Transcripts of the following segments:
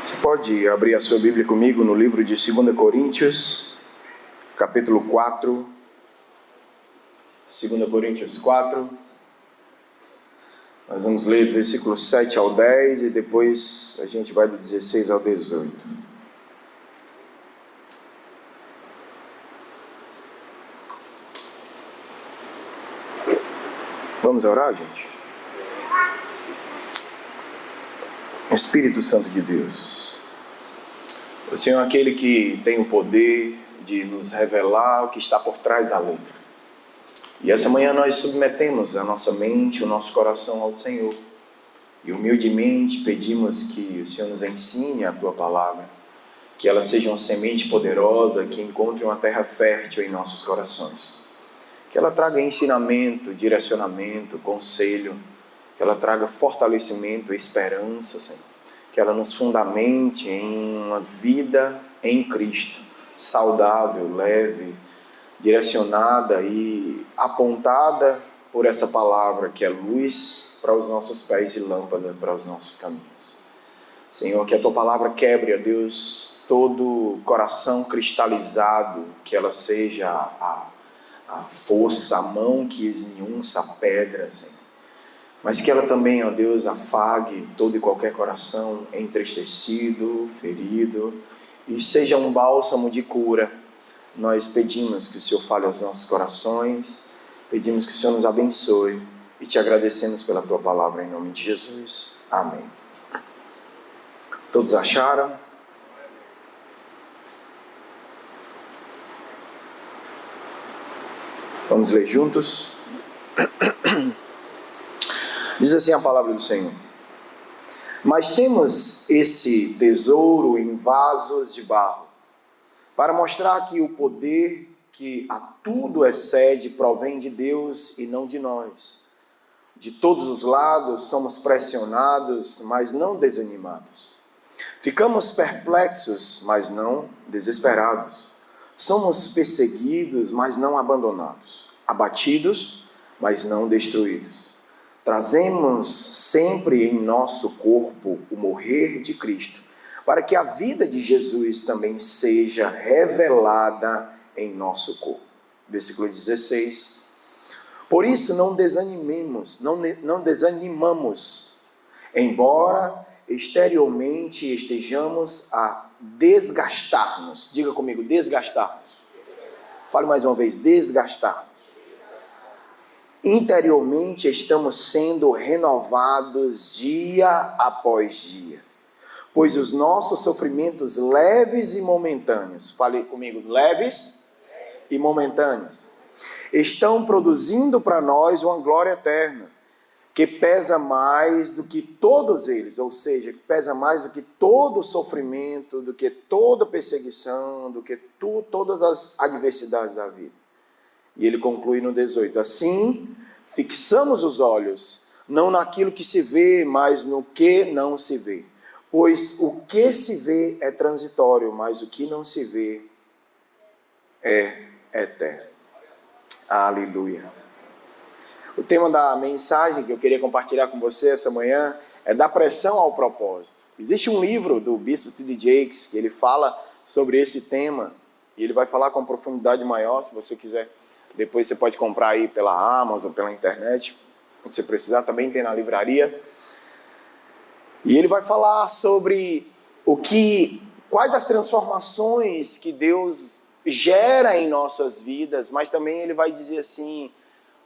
Você pode abrir a sua Bíblia comigo no livro de 2 Coríntios, capítulo 4. 2 Coríntios 4. Nós vamos ler versículos 7 ao 10 e depois a gente vai do 16 ao 18. Vamos orar, gente? Espírito Santo de Deus, o Senhor é aquele que tem o poder de nos revelar o que está por trás da letra. E essa manhã nós submetemos a nossa mente, o nosso coração ao Senhor. E humildemente pedimos que o Senhor nos ensine a Tua palavra, que ela seja uma semente poderosa, que encontre uma terra fértil em nossos corações. Que ela traga ensinamento, direcionamento, conselho, que ela traga fortalecimento, esperança, Senhor. Que ela nos fundamente em uma vida em Cristo, saudável, leve, direcionada e apontada por essa palavra que é luz para os nossos pés e lâmpada para os nossos caminhos. Senhor, que a Tua palavra quebre, ó Deus, todo coração cristalizado, que ela seja a força, a mão que esmiuça a pedra, Senhor. Mas que ela também, ó Deus, afague todo e qualquer coração entristecido, ferido, e seja um bálsamo de cura. Nós pedimos que o Senhor fale aos nossos corações, pedimos que o Senhor nos abençoe e te agradecemos pela Tua palavra em nome de Jesus. Amém. Todos acharam? Vamos ler juntos? Diz assim a palavra do Senhor: mas temos esse tesouro em vasos de barro, para mostrar que o poder que a tudo excede provém de Deus e não de nós. De todos os lados somos pressionados, mas não desanimados. Ficamos perplexos, mas não desesperados. Somos perseguidos, mas não abandonados. Abatidos, mas não destruídos. Trazemos sempre em nosso corpo o morrer de Cristo, para que a vida de Jesus também seja revelada em nosso corpo. Versículo 16. Por isso não desanimamos, embora exteriormente estejamos a desgastar-nos. Diga comigo, desgastar-nos. Fale mais uma vez, desgastar-nos. Interiormente estamos sendo renovados dia após dia, pois os nossos sofrimentos leves e momentâneos, fale comigo, leves e momentâneos, estão produzindo para nós uma glória eterna, que pesa mais do que todos eles, ou seja, que pesa mais do que todo sofrimento, do que toda perseguição, do que todas as adversidades da vida. E ele conclui no 18, assim, fixamos os olhos, não naquilo que se vê, mas no que não se vê. Pois o que se vê é transitório, mas o que não se vê é eterno. Aleluia. O tema da mensagem que eu queria compartilhar com você essa manhã é da pressão ao propósito. Existe um livro do Bispo T.D. Jakes que ele fala sobre esse tema, e ele vai falar com profundidade maior, se você quiser. Depois você pode comprar aí pela Amazon, pela internet. Se você precisar, também tem na livraria. E ele vai falar sobre quais as transformações que Deus gera em nossas vidas, mas também ele vai dizer assim,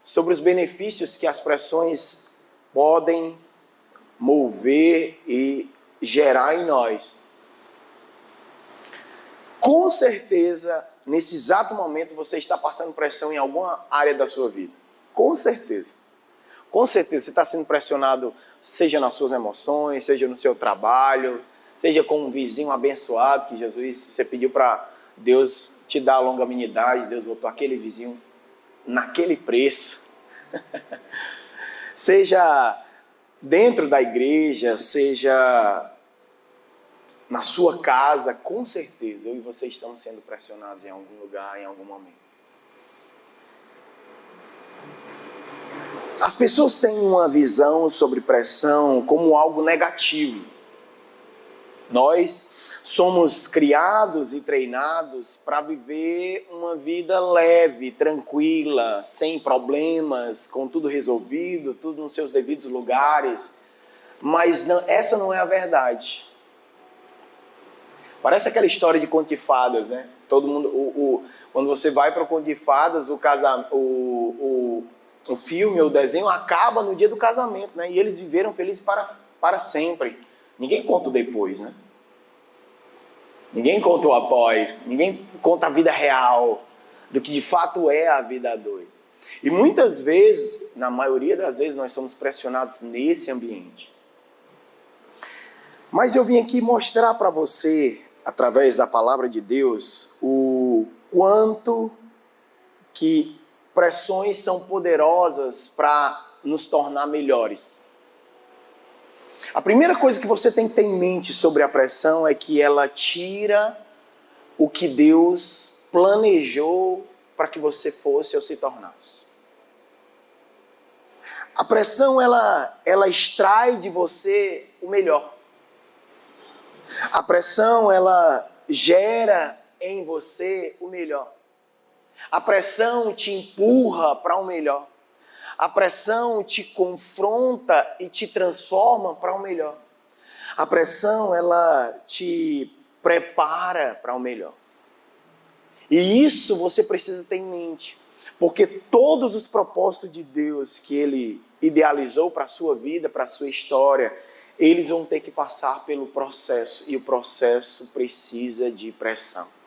sobre os benefícios que as pressões podem mover e gerar em nós. Com certeza, nesse exato momento, você está passando pressão em alguma área da sua vida. Com certeza. Com certeza, você está sendo pressionado, seja nas suas emoções, seja no seu trabalho, seja com um vizinho abençoado, que Jesus, você pediu para Deus te dar longanimidade, Deus botou aquele vizinho naquele preço. Seja dentro da igreja, seja na sua casa, com certeza, eu e você estamos sendo pressionados em algum lugar, em algum momento. As pessoas têm uma visão sobre pressão como algo negativo. Nós somos criados e treinados para viver uma vida leve, tranquila, sem problemas, com tudo resolvido, tudo nos seus devidos lugares. Mas não, essa não é a verdade. Parece aquela história de conto de fadas, né? Todo mundo, quando você vai para o conto de fadas, o filme, o desenho acaba no dia do casamento, né? E eles viveram felizes para sempre. Ninguém conta o depois, né? Ninguém conta o após, ninguém conta a vida real, do que de fato é a vida a dois. E muitas vezes, na maioria das vezes, nós somos pressionados nesse ambiente. Mas eu vim aqui mostrar para você, através da palavra de Deus, o quanto que pressões são poderosas para nos tornar melhores. A primeira coisa que você tem que ter em mente sobre a pressão é que ela tira o que Deus planejou para que você fosse ou se tornasse. A pressão, ela extrai de você o melhor. A pressão, ela gera em você o melhor. A pressão te empurra para o melhor. A pressão te confronta e te transforma para o melhor. A pressão, ela te prepara para o melhor. E isso você precisa ter em mente. Porque todos os propósitos de Deus que Ele idealizou para a sua vida, para a sua história, eles vão ter que passar pelo processo. E o processo precisa de pressão.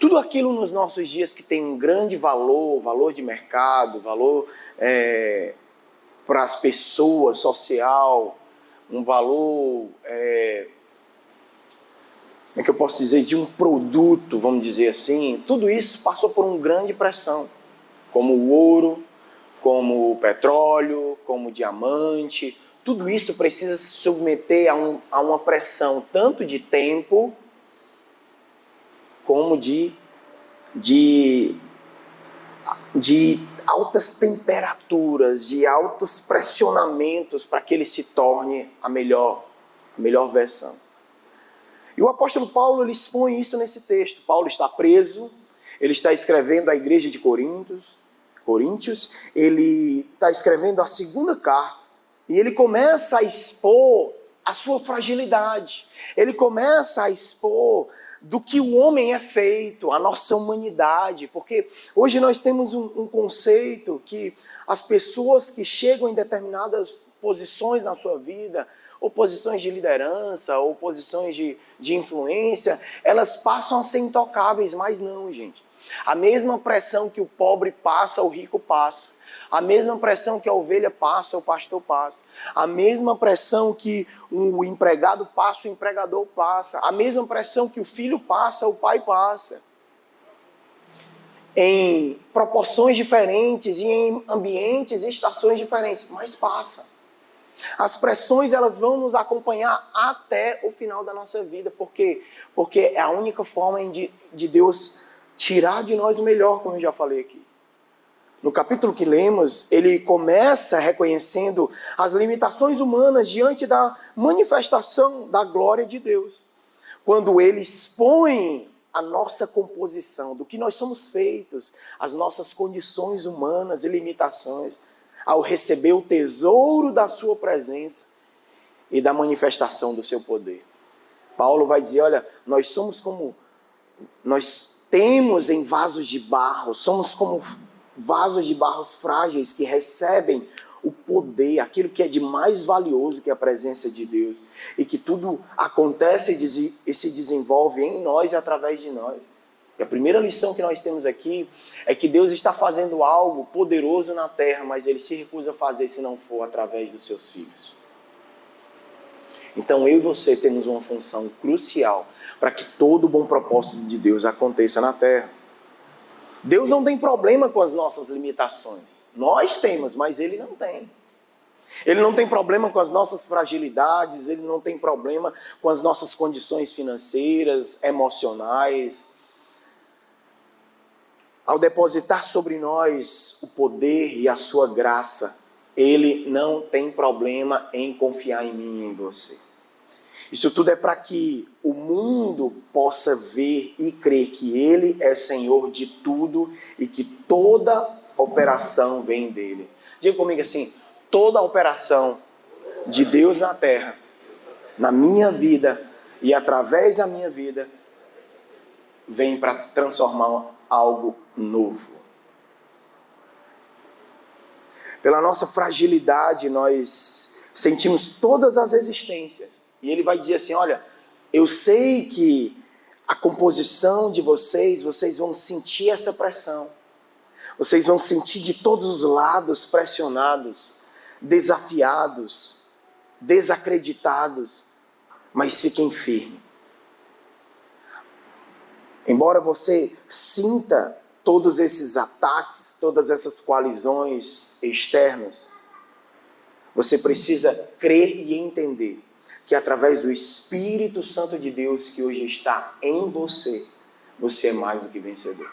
Tudo aquilo nos nossos dias que tem um grande valor, valor de mercado, valor para as pessoas, social, um valor, como é que eu posso dizer, de um produto, vamos dizer assim, tudo isso passou por uma grande pressão, como o ouro, como o petróleo, como o diamante. Tudo isso precisa se submeter a uma pressão, tanto de tempo, como de altas temperaturas, de altos pressionamentos para que ele se torne a melhor versão. E o apóstolo Paulo, ele expõe isso nesse texto. Paulo está preso, ele está escrevendo à igreja de Coríntios, ele está escrevendo a segunda carta, e ele começa a expor a sua fragilidade, ele começa a expor do que o homem é feito, a nossa humanidade, porque hoje nós temos um conceito que as pessoas que chegam em determinadas posições na sua vida, ou posições de liderança, ou posições de influência, elas passam a ser intocáveis, mas não, gente. A mesma pressão que o pobre passa, o rico passa. A mesma pressão que a ovelha passa, o pastor passa. A mesma pressão que o empregado passa, o empregador passa. A mesma pressão que o filho passa, o pai passa. Em proporções diferentes e em ambientes e estações diferentes, mas passa. As pressões, elas vão nos acompanhar até o final da nossa vida. Por quê? Porque é a única forma de Deus tirar de nós o melhor, como eu já falei aqui. No capítulo que lemos, ele começa reconhecendo as limitações humanas diante da manifestação da glória de Deus. Quando ele expõe a nossa composição, do que nós somos feitos, as nossas condições humanas e limitações, ao receber o tesouro da sua presença e da manifestação do seu poder. Paulo vai dizer, olha, nós temos em vasos de barro, somos como vasos de barros frágeis que recebem o poder, aquilo que é de mais valioso que a presença de Deus, e que tudo acontece e se desenvolve em nós e através de nós. E a primeira lição que nós temos aqui é que Deus está fazendo algo poderoso na terra, mas Ele se recusa a fazer se não for através dos seus filhos. Então eu e você temos uma função crucial para que todo o bom propósito de Deus aconteça na terra. Deus não tem problema com as nossas limitações. Nós temos, mas Ele não tem. Ele não tem problema com as nossas fragilidades, Ele não tem problema com as nossas condições financeiras, emocionais. Ao depositar sobre nós o poder e a sua graça, Ele não tem problema em confiar em mim e em você. Isso tudo é para que o mundo possa ver e crer que Ele é Senhor de tudo e que toda operação vem dEle. Diga comigo assim, toda operação de Deus na terra, na minha vida e através da minha vida, vem para transformar algo novo. Pela nossa fragilidade, nós sentimos todas as resistências. E ele vai dizer assim, olha, eu sei que a composição de vocês vão sentir essa pressão. Vocês vão sentir de todos os lados pressionados, desafiados, desacreditados. Mas fiquem firmes. Embora você sinta todos esses ataques, todas essas coalizões externas, você precisa crer e entender que através do Espírito Santo de Deus que hoje está em você, você é mais do que vencedor.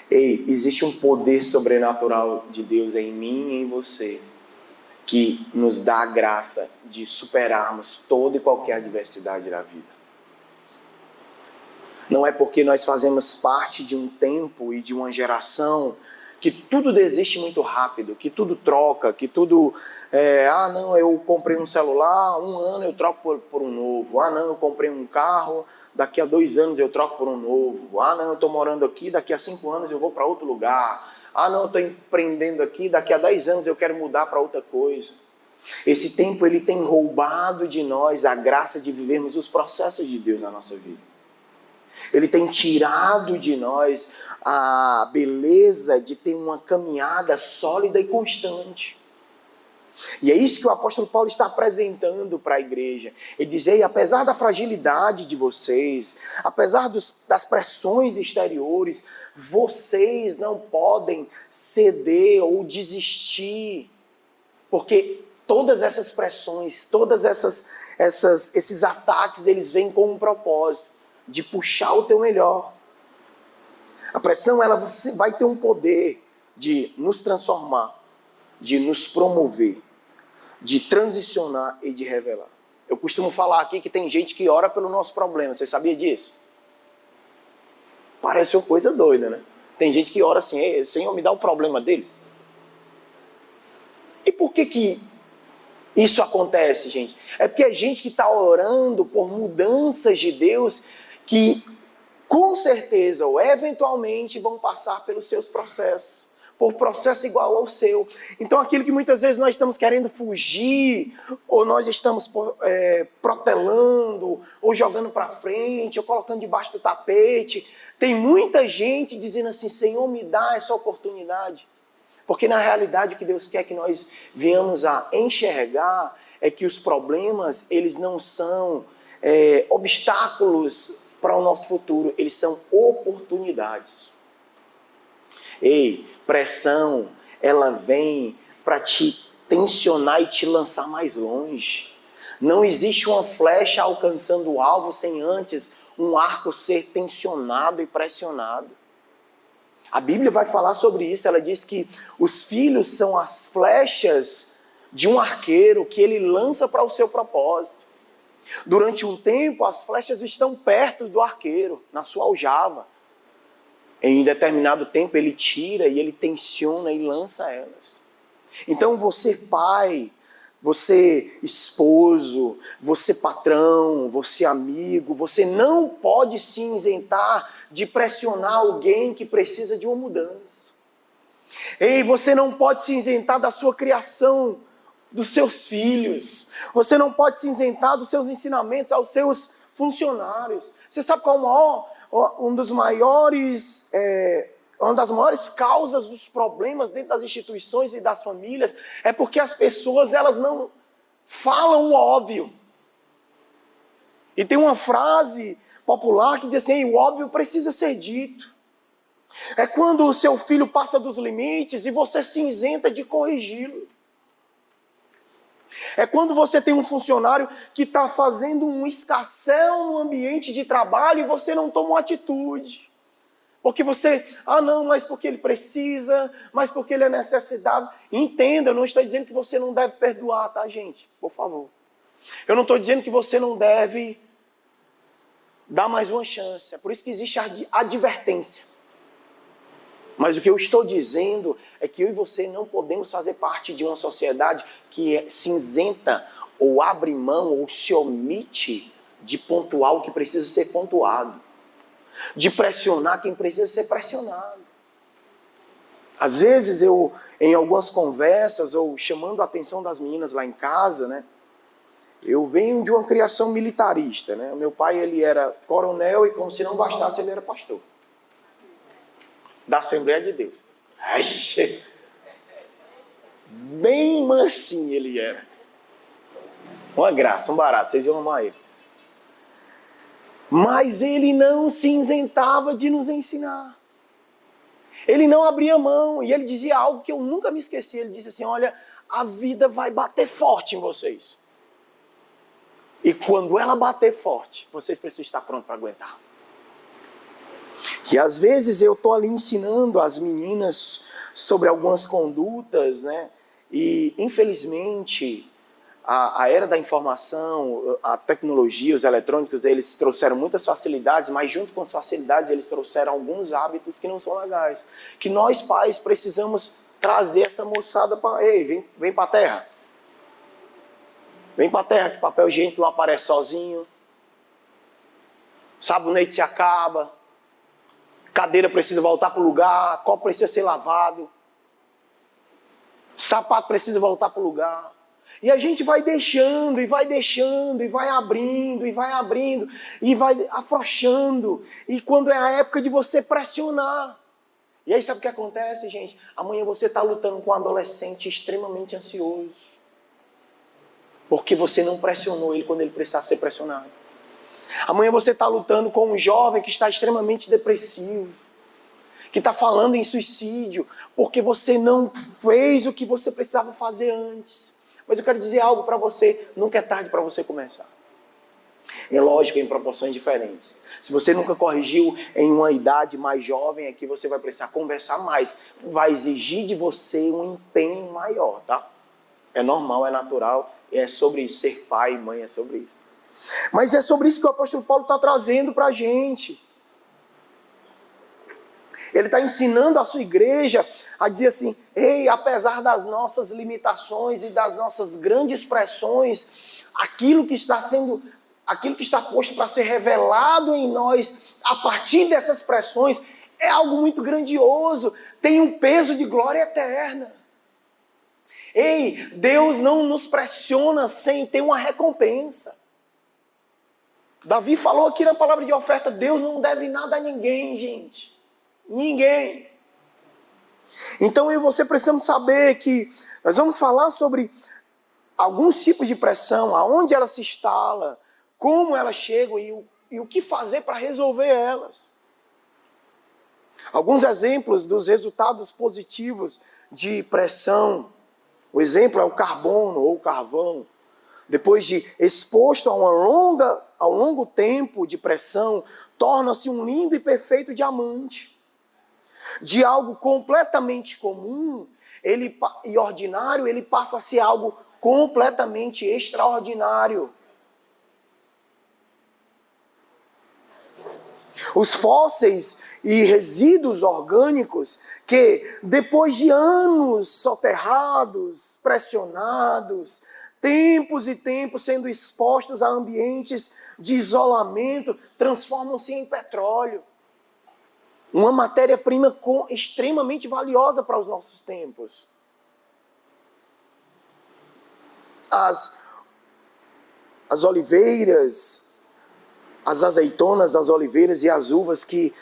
Ei, existe um poder sobrenatural de Deus em mim e em você, que nos dá a graça de superarmos toda e qualquer adversidade da vida. Não é porque nós fazemos parte de um tempo e de uma geração que tudo desiste muito rápido, que tudo troca, que tudo... não, eu comprei um celular, 1 ano eu troco por um novo. Ah, não, eu comprei um carro, daqui a 2 anos eu troco por um novo. Ah, não, eu estou morando aqui, daqui a 5 anos eu vou para outro lugar. Ah, não, eu estou empreendendo aqui, daqui a 10 anos eu quero mudar para outra coisa. Esse tempo ele tem roubado de nós a graça de vivermos os processos de Deus na nossa vida. Ele tem tirado de nós a beleza de ter uma caminhada sólida e constante. E é isso que o apóstolo Paulo está apresentando para a igreja. Ele diz, ei, apesar da fragilidade de vocês, apesar das pressões exteriores, vocês não podem ceder ou desistir. Porque todas essas pressões, todas esses ataques, eles vêm com um propósito de puxar o teu melhor. A pressão ela vai ter um poder de nos transformar, de nos promover, de transicionar e de revelar. Eu costumo falar aqui que tem gente que ora pelo nosso problema. Você sabia disso? Parece uma coisa doida, né? Tem gente que ora assim, ei, Senhor, me dá o problema dele. E por que isso acontece, gente? É porque é gente que está orando por mudanças de Deus que com certeza ou eventualmente vão passar pelos seus processos, por processo igual ao seu. Então aquilo que muitas vezes nós estamos querendo fugir, ou nós estamos protelando, ou jogando para frente, ou colocando debaixo do tapete, tem muita gente dizendo assim, Senhor, me dá essa oportunidade. Porque na realidade o que Deus quer que nós venhamos a enxergar é que os problemas, eles não são obstáculos para o nosso futuro, eles são oportunidades. Ei, pressão, ela vem para te tensionar e te lançar mais longe. Não existe uma flecha alcançando o alvo sem antes um arco ser tensionado e pressionado. A Bíblia vai falar sobre isso, ela diz que os filhos são as flechas de um arqueiro que ele lança para o seu propósito. Durante um tempo, as flechas estão perto do arqueiro, na sua aljava. Em determinado tempo, ele tira e ele tensiona e lança elas. Então, você pai, você esposo, você patrão, você amigo, você não pode se isentar de pressionar alguém que precisa de uma mudança. Ei, você não pode se isentar da sua criação, dos seus filhos. Você não pode se isentar dos seus ensinamentos aos seus funcionários. Você sabe qual uma das maiores causas dos problemas dentro das instituições e das famílias é porque as pessoas elas não falam o óbvio. E tem uma frase popular que diz assim, o óbvio precisa ser dito. É quando o seu filho passa dos limites e você se isenta de corrigi-lo. É quando você tem um funcionário que está fazendo um escarcéu no ambiente de trabalho e você não toma uma atitude. Porque você, não, mas porque ele precisa, mas porque ele é necessitado. Entenda, eu não estou dizendo que você não deve perdoar, tá, gente? Por favor. Eu não estou dizendo que você não deve dar mais uma chance. É por isso que existe a advertência. Mas o que eu estou dizendo é que eu e você não podemos fazer parte de uma sociedade que é cinzenta ou abre mão ou se omite de pontuar o que precisa ser pontuado. De pressionar quem precisa ser pressionado. Às vezes eu, em algumas conversas ou chamando a atenção das meninas lá em casa, né? Eu venho de uma criação militarista, né? Meu pai, ele era coronel e como se não bastasse, ele era pastor. Da Assembleia de Deus. Ai, bem mansinho ele era. Uma graça, um barato, vocês iam amar ele. Mas ele não se isentava de nos ensinar. Ele não abria mão e ele dizia algo que eu nunca me esqueci. Ele disse assim, olha, a vida vai bater forte em vocês. E quando ela bater forte, vocês precisam estar prontos para aguentar. E às vezes eu estou ali ensinando as meninas sobre algumas condutas, né? E infelizmente a era da informação, a tecnologia, os eletrônicos, eles trouxeram muitas facilidades, mas junto com as facilidades eles trouxeram alguns hábitos que não são legais. Que nós pais precisamos trazer essa moçada para... Ei, vem para a terra. Vem para a terra que papel higiênico não aparece sozinho. Sabonete se acaba. Cadeira precisa voltar para o lugar. Copo precisa ser lavado. Sapato precisa voltar para o lugar. E a gente vai deixando, e vai deixando, e vai abrindo, e vai abrindo, e vai afrouxando. E quando é a época de você pressionar. E aí sabe o que acontece, gente? Amanhã você está lutando com um adolescente extremamente ansioso. Porque você não pressionou ele quando ele precisava ser pressionado. Amanhã você está lutando com um jovem que está extremamente depressivo. Que está falando em suicídio. Porque você não fez o que você precisava fazer antes. Mas eu quero dizer algo para você. Nunca é tarde para você começar. É lógico, em proporções diferentes. Se você nunca corrigiu em uma idade mais jovem, aqui você vai precisar conversar mais. Vai exigir de você um empenho maior, tá? É normal, é natural. É sobre isso, ser pai e mãe é sobre isso. Mas é sobre isso que o apóstolo Paulo está trazendo para a gente. Ele está ensinando a sua igreja a dizer assim, ei, apesar das nossas limitações e das nossas grandes pressões, aquilo que está posto para ser revelado em nós, a partir dessas pressões, é algo muito grandioso, tem um peso de glória eterna. Ei, Deus não nos pressiona sem ter uma recompensa. Davi falou aqui na palavra de oferta, Deus não deve nada a ninguém, gente. Ninguém. Então eu e você precisamos saber que nós vamos falar sobre alguns tipos de pressão, aonde ela se instala, como elas chegam e o que fazer para resolver elas. Alguns exemplos dos resultados positivos de pressão. O exemplo é o carbono ou o carvão. Depois de exposto a um longo tempo de pressão, torna-se um lindo e perfeito diamante. De algo completamente comum e ordinário, ele passa a ser algo completamente extraordinário. Os fósseis e resíduos orgânicos que, depois de anos soterrados, pressionados, tempos e tempos sendo expostos a ambientes de isolamento, transformam-se em petróleo. Uma matéria-prima extremamente valiosa para os nossos tempos. As oliveiras, as azeitonas das oliveiras e as uvas que,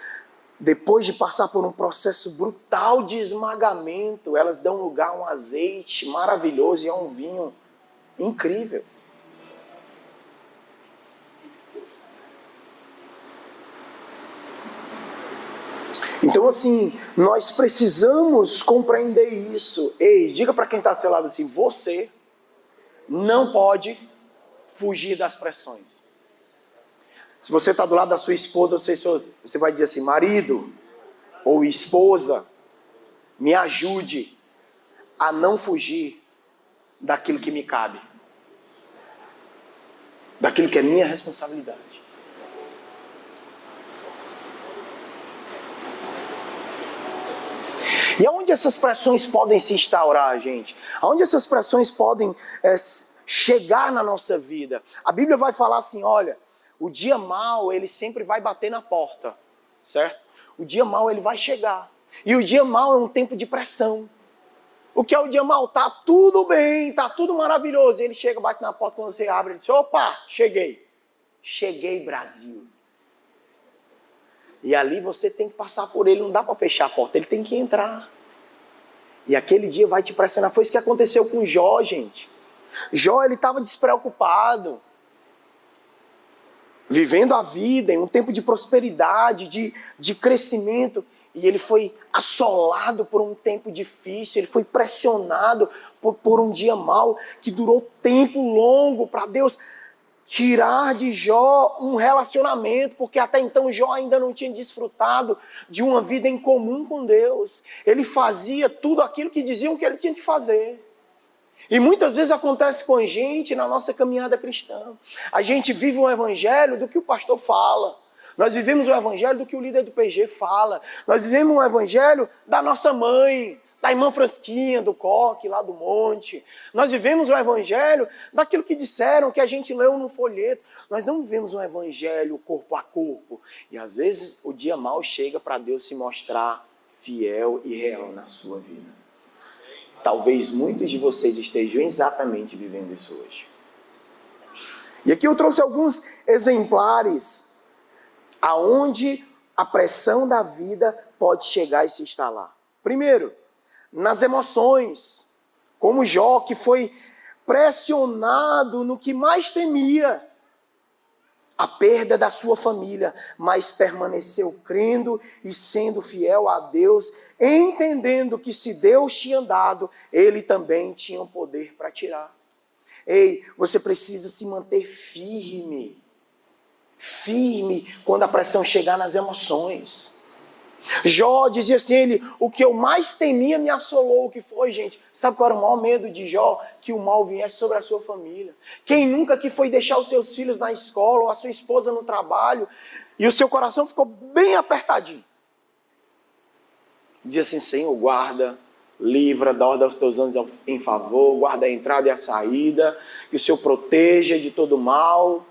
depois de passar por um processo brutal de esmagamento, elas dão lugar a um azeite maravilhoso e a um vinho incrível. Então, assim, nós precisamos compreender isso. Ei, diga para quem está ao seu lado assim, você não pode fugir das pressões. Se você está do lado da sua esposa, você vai dizer assim, marido ou esposa, me ajude a não fugir daquilo que me cabe. daquilo que é minha responsabilidade. E aonde essas pressões podem se instaurar, gente? Aonde essas pressões podem chegar na nossa vida? A Bíblia vai falar assim, olha, o dia mau, ele sempre vai bater na porta, certo? O dia mau, ele vai chegar. E o dia mau é um tempo de pressão. O que é o dia mau? Tá tudo bem, tá tudo maravilhoso. E ele chega, bate na porta, quando você abre, ele diz, opa, cheguei. Cheguei, Brasil. E ali você tem que passar por ele, não dá para fechar a porta, ele tem que entrar. E aquele dia vai te pressionar. Foi isso que aconteceu com Jó, gente. Jó, ele estava despreocupado, vivendo a vida em um tempo de prosperidade, de crescimento. E ele foi assolado por um tempo difícil, ele foi pressionado por um dia mau, que durou tempo longo para Deus tirar de Jó um relacionamento, porque até então Jó ainda não tinha desfrutado de uma vida em comum com Deus. Ele fazia tudo aquilo que diziam que ele tinha que fazer. E muitas vezes acontece com a gente na nossa caminhada cristã. A gente vive um evangelho do que o pastor fala. Nós vivemos o evangelho do que o líder do PG fala. Nós vivemos um evangelho da nossa mãe, da irmã Frasquinha, do coque, lá do monte. Nós vivemos o evangelho daquilo que disseram, que a gente leu no folheto. Nós não vivemos um evangelho corpo a corpo. E às vezes o dia mau chega para Deus se mostrar fiel e real na sua vida. Talvez muitos de vocês estejam exatamente vivendo isso hoje. E aqui eu trouxe alguns exemplares aonde a pressão da vida pode chegar e se instalar. Primeiro, nas emoções, como Jó, que foi pressionado no que mais temia, a perda da sua família, mas permaneceu crendo e sendo fiel a Deus, entendendo que se Deus tinha dado, ele também tinha o poder para tirar. Ei, você precisa se manter firme quando a pressão chegar nas emoções. Jó dizia assim, o que eu mais temia me assolou. O que foi, gente? Sabe qual era o maior medo de Jó? Que o mal viesse sobre a sua família. Quem nunca que foi deixar os seus filhos na escola, ou a sua esposa no trabalho, e o seu coração ficou bem apertadinho? Dizia assim, Senhor, guarda, livra, dá ordem aos teus anjos em favor, guarda a entrada e a saída, que o Senhor proteja de todo mal.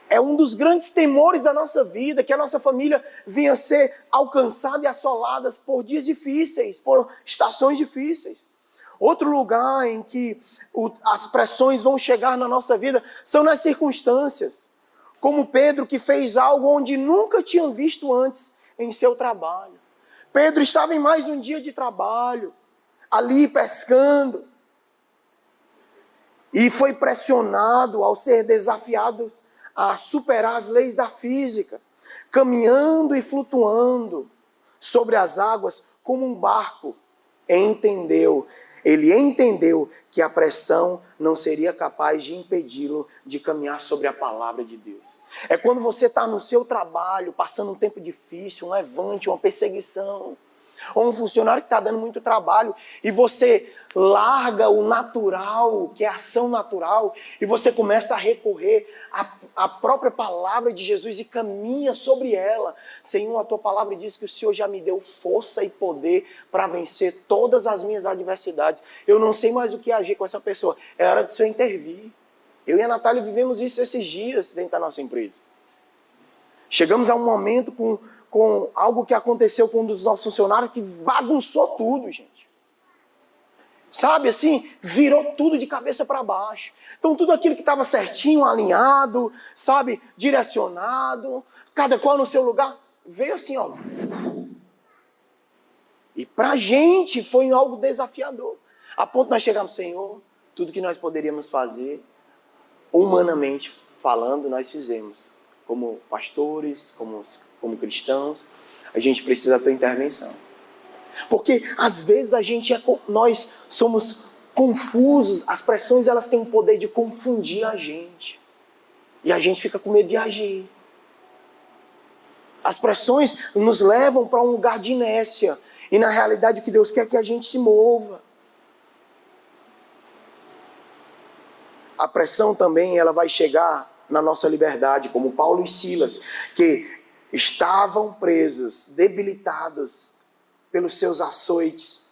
É um dos grandes temores da nossa vida, que a nossa família venha a ser alcançada e assolada por dias difíceis, por estações difíceis. Outro lugar em que as pressões vão chegar na nossa vida são nas circunstâncias. Como Pedro, que fez algo onde nunca tinha visto antes em seu trabalho. Pedro estava em mais um dia de trabalho, ali pescando, e foi pressionado ao ser desafiado a superar as leis da física, caminhando e flutuando sobre as águas como um barco. Ele entendeu que a pressão não seria capaz de impedi-lo de caminhar sobre a palavra de Deus. É quando você está no seu trabalho, passando um tempo difícil, um levante, uma perseguição, ou um funcionário que está dando muito trabalho, e você larga o natural, que é a ação natural, e você começa a recorrer à própria palavra de Jesus e caminha sobre ela. Senhor, a tua palavra diz que o Senhor já me deu força e poder para vencer todas as minhas adversidades. Eu não sei mais o que agir com essa pessoa. É hora de o Senhor intervir. Eu e a Natália vivemos isso esses dias dentro da nossa empresa. Chegamos a um momento com algo que aconteceu com um dos nossos funcionários que bagunçou tudo, gente. Sabe assim, virou tudo de cabeça para baixo. Então tudo aquilo que estava certinho, alinhado, sabe, direcionado, cada qual no seu lugar, veio assim, ó. E pra gente foi algo desafiador. A ponto de nós chegarmos, Senhor, tudo que nós poderíamos fazer, humanamente falando, nós fizemos. Como pastores, como cristãos, a gente precisa da tua intervenção. Porque às vezes nós somos confusos, as pressões elas têm o poder de confundir a gente. E a gente fica com medo de agir. As pressões nos levam para um lugar de inércia. E na realidade o que Deus quer é que a gente se mova. A pressão também ela vai chegar na nossa liberdade, como Paulo e Silas, que estavam presos, debilitados pelos seus açoites,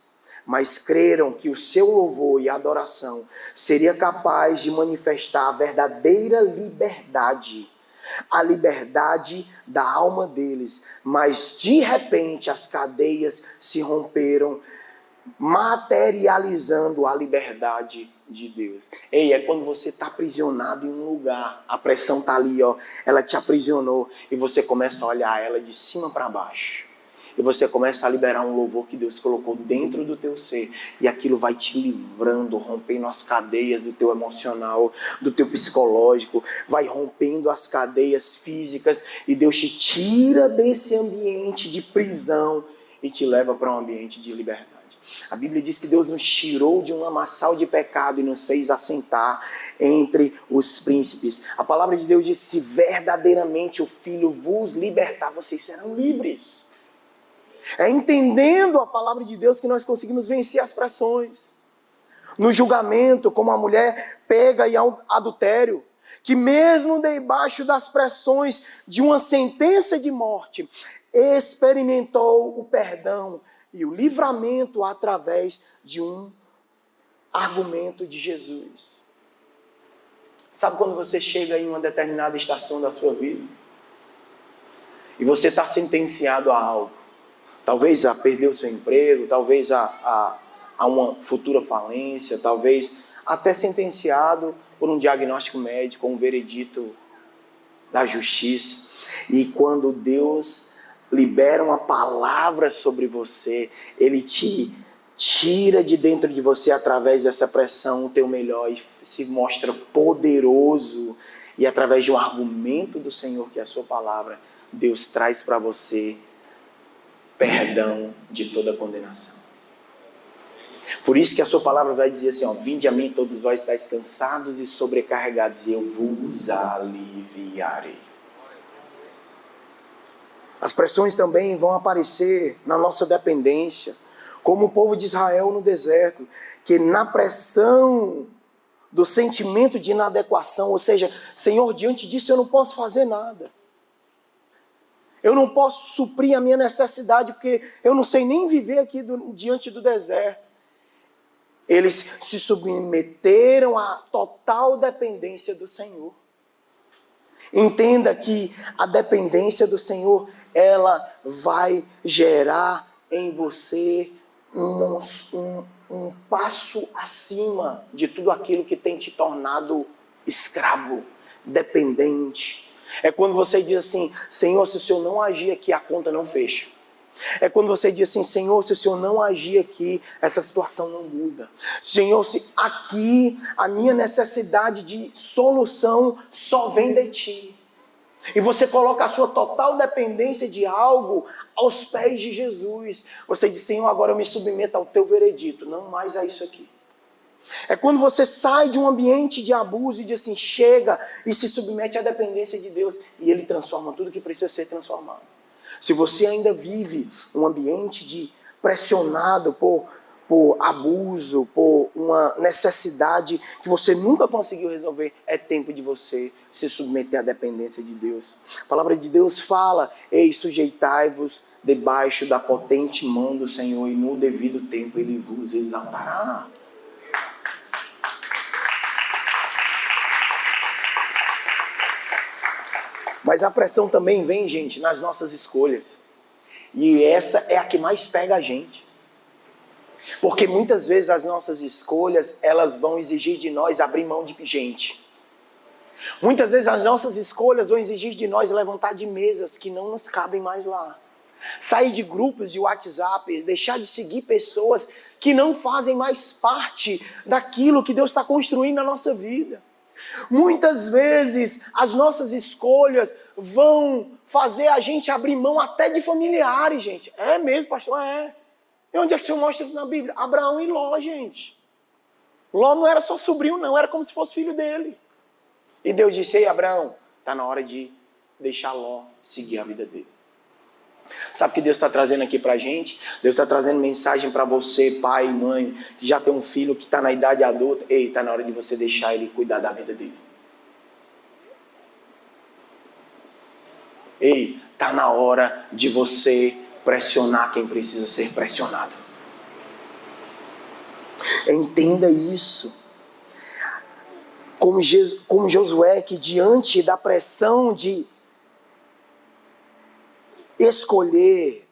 mas creram que o seu louvor e adoração seria capaz de manifestar a verdadeira liberdade, a liberdade da alma deles. Mas de repente as cadeias se romperam, materializando a liberdade de Deus. Ei, é quando você está aprisionado em um lugar, a pressão está ali, ó, ela te aprisionou, e você começa a olhar ela de cima para baixo. E você começa a liberar um louvor que Deus colocou dentro do teu ser. E aquilo vai te livrando, rompendo as cadeias do teu emocional, do teu psicológico. Vai rompendo as cadeias físicas. E Deus te tira desse ambiente de prisão e te leva para um ambiente de liberdade. A Bíblia diz que Deus nos tirou de um lamaçal de pecado e nos fez assentar entre os príncipes. A palavra de Deus diz: se verdadeiramente o Filho vos libertar, vocês serão livres. É entendendo a palavra de Deus que nós conseguimos vencer as pressões. No julgamento, como a mulher pega e adultério, que mesmo debaixo das pressões de uma sentença de morte, experimentou o perdão e o livramento através de um argumento de Jesus. Sabe quando você chega em uma determinada estação da sua vida e você está sentenciado a algo? Talvez a perder o seu emprego, talvez a uma futura falência, talvez até sentenciado por um diagnóstico médico, um veredito da justiça. E quando Deus libera uma palavra sobre você, Ele te tira de dentro de você, através dessa pressão, o teu melhor, e se mostra poderoso. E através de um argumento do Senhor, que é a sua palavra, Deus traz para você perdão de toda condenação. Por isso que a sua palavra vai dizer assim, ó: vinde a mim todos vós estáis cansados e sobrecarregados, e eu vos aliviarei. As pressões também vão aparecer na nossa dependência, como o povo de Israel no deserto, que na pressão do sentimento de inadequação, ou seja, Senhor, diante disso eu não posso fazer nada. Eu não posso suprir a minha necessidade, porque eu não sei nem viver aqui diante do deserto. Eles se submeteram à total dependência do Senhor. Entenda que a dependência do Senhor, ela vai gerar em você um passo acima de tudo aquilo que tem te tornado escravo, dependente. É quando você diz assim: Senhor, se o Senhor não agir aqui, a conta não fecha. É quando você diz assim: Senhor, se o Senhor não agir aqui, essa situação não muda. Senhor, se aqui a minha necessidade de solução só vem de Ti. E você coloca a sua total dependência de algo aos pés de Jesus. Você diz: Senhor, agora eu me submeto ao Teu veredito, não mais a isso aqui. É quando você sai de um ambiente de abuso e diz assim: chega, e se submete à dependência de Deus, e Ele transforma tudo que precisa ser transformado. Se você ainda vive um ambiente de pressionado por abuso, por uma necessidade que você nunca conseguiu resolver, é tempo de você se submeter à dependência de Deus. A palavra de Deus fala: ei, sujeitai-vos debaixo da potente mão do Senhor, e no devido tempo Ele vos exaltará. Mas a pressão também vem, gente, nas nossas escolhas. E essa é a que mais pega a gente. Porque muitas vezes as nossas escolhas, elas vão exigir de nós abrir mão de gente. Muitas vezes as nossas escolhas vão exigir de nós levantar de mesas que não nos cabem mais lá. Sair de grupos de WhatsApp, deixar de seguir pessoas que não fazem mais parte daquilo que Deus está construindo na nossa vida. Muitas vezes as nossas escolhas vão fazer a gente abrir mão até de familiares, gente. É mesmo, pastor? É. E onde é que o Senhor mostra na Bíblia? Abraão e Ló, gente. Ló não era só sobrinho, não. Era como se fosse filho dele. E Deus disse: ei, Abraão, está na hora de deixar Ló seguir a vida dele. Sabe o que Deus está trazendo aqui para a gente? Deus está trazendo mensagem para você, pai e mãe, que já tem um filho que está na idade adulta. Ei, está na hora de você deixar ele cuidar da vida dele. Ei, está na hora de você pressionar quem precisa ser pressionado. Entenda isso. Como Josué, que diante da pressão de escolher,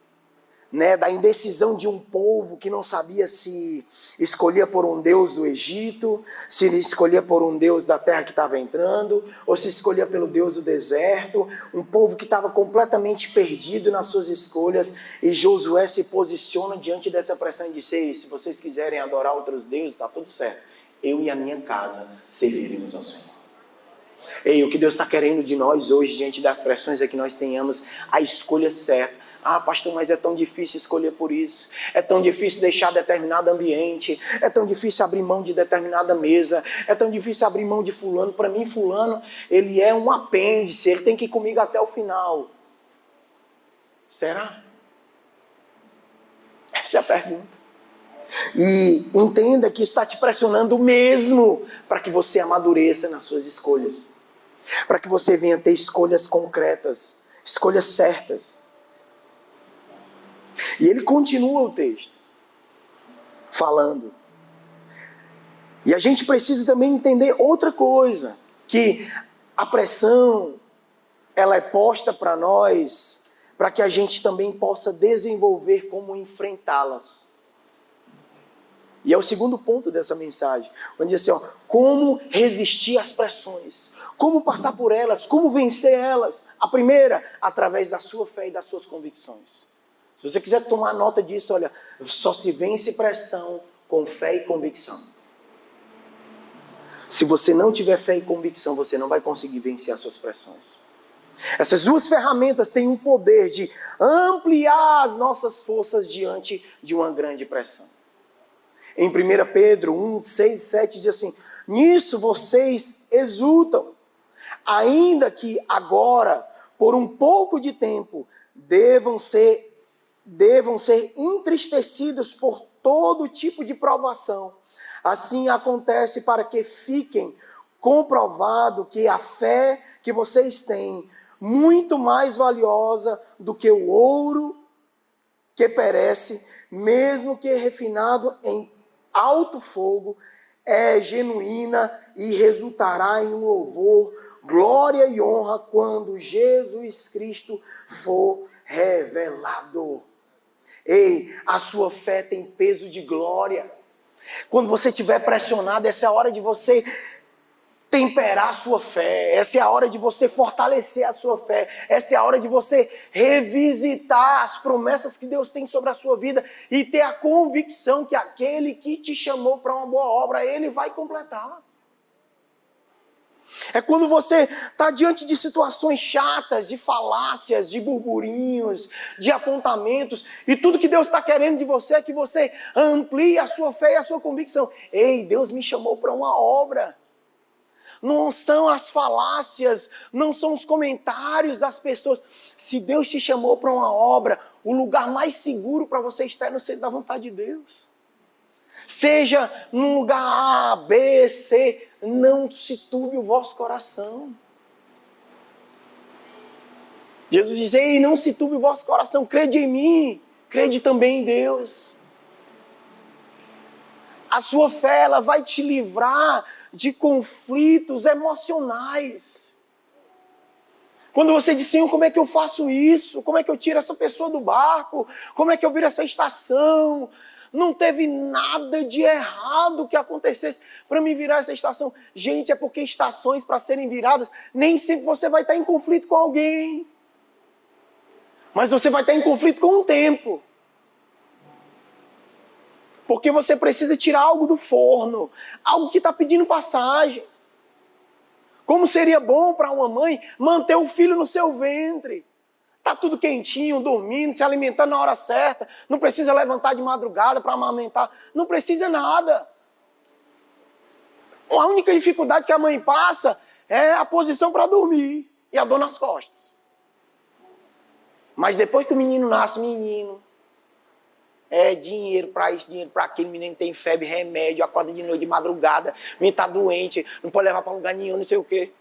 da indecisão de um povo que não sabia se escolhia por um Deus do Egito, se escolhia por um Deus da terra que estava entrando, ou se escolhia pelo Deus do deserto, um povo que estava completamente perdido nas suas escolhas, e Josué se posiciona diante dessa pressão e diz: se vocês quiserem adorar outros deuses, está tudo certo, eu e a minha casa serviremos ao Senhor. Ei, o que Deus está querendo de nós hoje, diante das pressões, é que nós tenhamos a escolha certa. Ah, pastor, mas é tão difícil escolher por isso. É tão difícil deixar determinado ambiente. É tão difícil abrir mão de determinada mesa. É tão difícil abrir mão de fulano. Para mim, fulano, ele é um apêndice. Ele tem que ir comigo até o final. Será? Essa é a pergunta. E entenda que está te pressionando mesmo para que você amadureça nas suas escolhas. Para que você venha ter escolhas concretas. Escolhas certas. E ele continua o texto, falando. E a gente precisa também entender outra coisa, que a pressão, ela é posta para nós, para que a gente também possa desenvolver como enfrentá-las. E é o segundo ponto dessa mensagem, onde diz assim, como resistir às pressões, como passar por elas, como vencer elas. A primeira, através da sua fé e das suas convicções. Se você quiser tomar nota disso, olha, só se vence pressão com fé e convicção. Se você não tiver fé e convicção, você não vai conseguir vencer as suas pressões. Essas duas ferramentas têm um poder de ampliar as nossas forças diante de uma grande pressão. Em 1 Pedro 1, 6 e 7 diz assim: nisso vocês exultam, ainda que agora, por um pouco de tempo, devam ser entristecidos por todo tipo de provação. Assim acontece para que fiquem comprovado que a fé que vocês têm, muito mais valiosa do que o ouro que perece, mesmo que refinado em alto fogo, é genuína e resultará em um louvor, glória e honra quando Jesus Cristo for revelado. Ei, a sua fé tem peso de glória. Quando você estiver pressionado, essa é a hora de você temperar a sua fé. Essa é a hora de você fortalecer a sua fé. Essa é a hora de você revisitar as promessas que Deus tem sobre a sua vida e ter a convicção que aquele que te chamou para uma boa obra, Ele vai completá-la. É quando você está diante de situações chatas, de falácias, de burburinhos, de apontamentos, e tudo que Deus está querendo de você é que você amplie a sua fé e a sua convicção. Ei, Deus me chamou para uma obra. Não são as falácias, não são os comentários das pessoas. Se Deus te chamou para uma obra, o lugar mais seguro para você estar é no centro da vontade de Deus. Seja num lugar A, B, C, não se turbe o vosso coração. Jesus diz, ei, não se turbe o vosso coração, crede em mim, crede também em Deus. A sua fé, ela vai te livrar de conflitos emocionais. Quando você diz, Senhor, como é que eu faço isso? Como é que eu tiro essa pessoa do barco? Como é que eu viro essa estação? Não teve nada de errado que acontecesse para me virar essa estação. Gente, é porque estações para serem viradas, nem sempre você vai estar em conflito com alguém. Mas você vai estar em conflito com o tempo. Porque você precisa tirar algo do forno. Algo que está pedindo passagem. Como seria bom para uma mãe manter o filho no seu ventre. Está tudo quentinho, dormindo, se alimentando na hora certa. Não precisa levantar de madrugada para amamentar. Não precisa nada. A única dificuldade que a mãe passa é a posição para dormir. E a dor nas costas. Mas depois que o menino nasce, menino, é dinheiro para isso, dinheiro para aquilo, menino tem febre, remédio, acorda de noite, de madrugada, menino tá doente, não pode levar para lugar nenhum, não sei o quê.